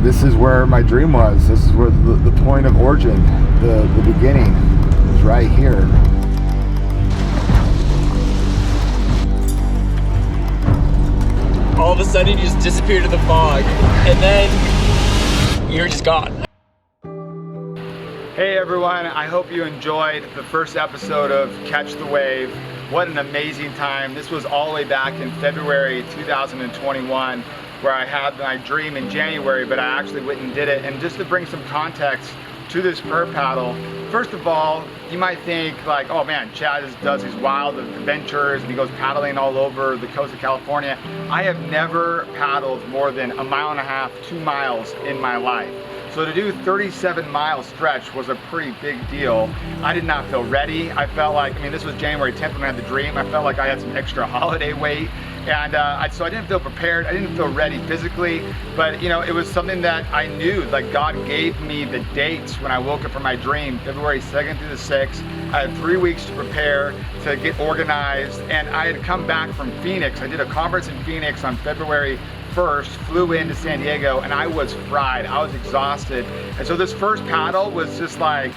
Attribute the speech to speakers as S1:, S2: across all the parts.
S1: this is where my dream was. This is where the point of origin, the beginning is right here.
S2: All of a sudden you just disappeared in the fog, and then you're just gone.
S1: Hey everyone, I hope you enjoyed the first episode of Catch the Wave. What an amazing time. This was all the way back in February 2021, where I had my dream in January, but I actually went and did it. And just to bring some context to this per paddle, first of all, you might think like, oh man, Chad does these wild adventures and he goes paddling all over the coast of California. I have never paddled more than 1.5 miles, 2 miles in my life. So to do 37-mile stretch was a pretty big deal. I did not feel ready. I felt like, I mean, this was January 10th when I had the dream. I felt like I had some extra holiday weight. And so I didn't feel prepared. I didn't feel ready physically, but you know, it was something that I knew, like God gave me the dates when I woke up from my dream, February 2nd through the 6th. I had 3 weeks to prepare, to get organized, and I had come back from Phoenix. I did a conference in Phoenix on February 1st, flew into San Diego, and I was fried. I was exhausted. And so this first paddle was just like,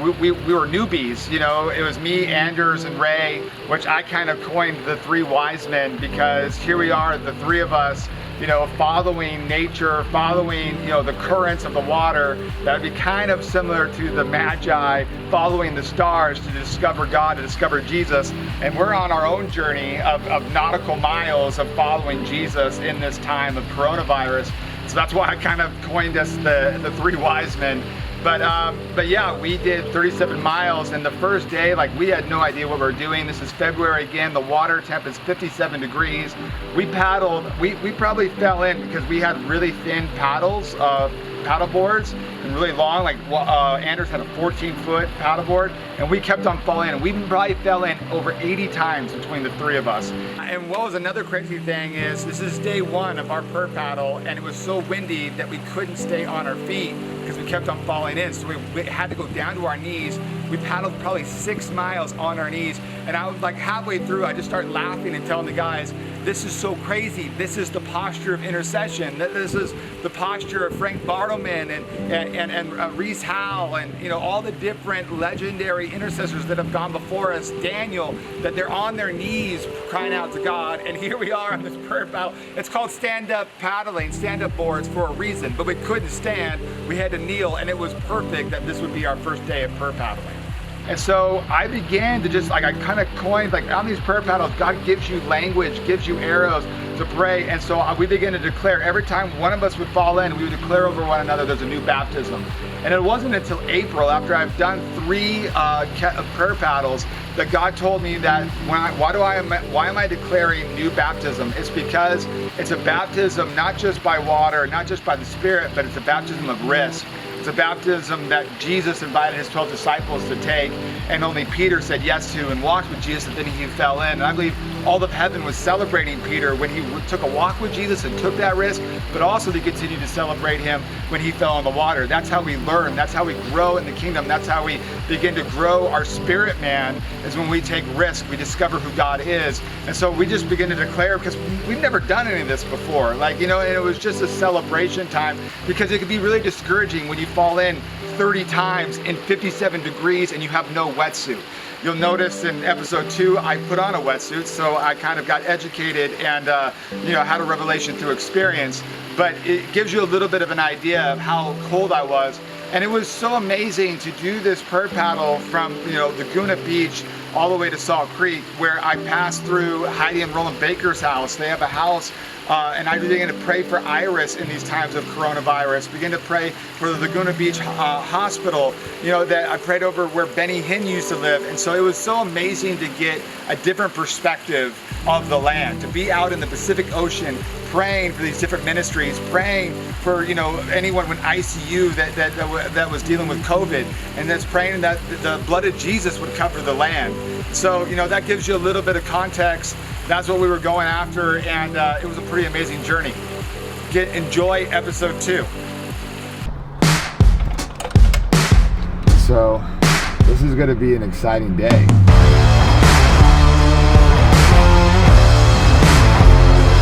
S1: we were newbies, you know. It was me, Anders, and Ray, which I kind of coined the three wise men, because here we are, the three of us, you know, following nature, following, you know, the currents of the water. That would be kind of similar to the Magi following the stars to discover God, to discover Jesus. And we're on our own journey of nautical miles of following Jesus in this time of coronavirus. So that's why I kind of coined us the three wise men. But yeah, we did 37 miles, and the first day, like, we had no idea what we were doing. This is February again, the water temp is 57 degrees. We paddled, we probably fell in because we had really thin paddles, paddle boards, and really long, like Anders had a 14-foot paddle board, and we kept on falling in. We probably fell in over 80 times between the three of us. And what was another crazy thing is, this is day one of our per paddle, and it was so windy that we couldn't stay on our feet because we kept on falling in. So we had to go down to our knees. We paddled probably 6 miles on our knees, and I was like halfway through, I just started laughing and telling the guys, this is so crazy. This is the posture of intercession. This is the posture of Frank Bartleman and Reese Howell, and you know, all the different legendary intercessors that have gone before us, Daniel, that they're on their knees crying out to God. And here we are on this per paddle. It's called stand-up paddling, stand-up boards, for a reason, but we couldn't stand. We had to kneel, and it was perfect that this would be our first day of per paddling. And so I began to just, like, I kind of coined, like, on these prayer paddles, God gives you language, gives you arrows to pray. And so we began to declare, every time one of us would fall in, we would declare over one another, there's a new baptism. And it wasn't until April, after I've done 3 prayer paddles, that God told me that why am I declaring new baptism? It's because it's a baptism not just by water, not just by the Spirit, but it's a baptism of risk. It's a baptism that Jesus invited his 12 disciples to take, and only Peter said yes to and walked with Jesus, and then he fell in. And I believe all of heaven was celebrating Peter when he took a walk with Jesus and took that risk, but also they continued to celebrate him when he fell in the water. That's how we learn. That's how we grow in the kingdom. That's how we begin to grow our spirit man, is when we take risk. We discover who God is. And so we just begin to declare, because we've never done any of this before. Like, you know, and it was just a celebration time, because it could be really discouraging when you fall in 30 times in 57 degrees and you have no wetsuit. You'll notice in episode 2, I put on a wetsuit, so I kind of got educated and you know, had a revelation through experience. But it gives you a little bit of an idea of how cold I was. And it was so amazing to do this per paddle from, you know, Laguna Beach all the way to Salt Creek, where I passed through Heidi and Roland Baker's house. They have a house, and I began to pray for Iris in these times of coronavirus. Begin to pray for the Laguna Beach hospital, you know, that I prayed over where Benny Hinn used to live. And so it was so amazing to get a different perspective of the land, to be out in the Pacific Ocean, praying for these different ministries, praying for, you know, anyone with ICU that was dealing with COVID, and that's praying that the blood of Jesus would cover the land. So, you know, that gives you a little bit of context. That's what we were going after, and it was a pretty amazing journey. Enjoy episode 2. So, this is going to be an exciting day.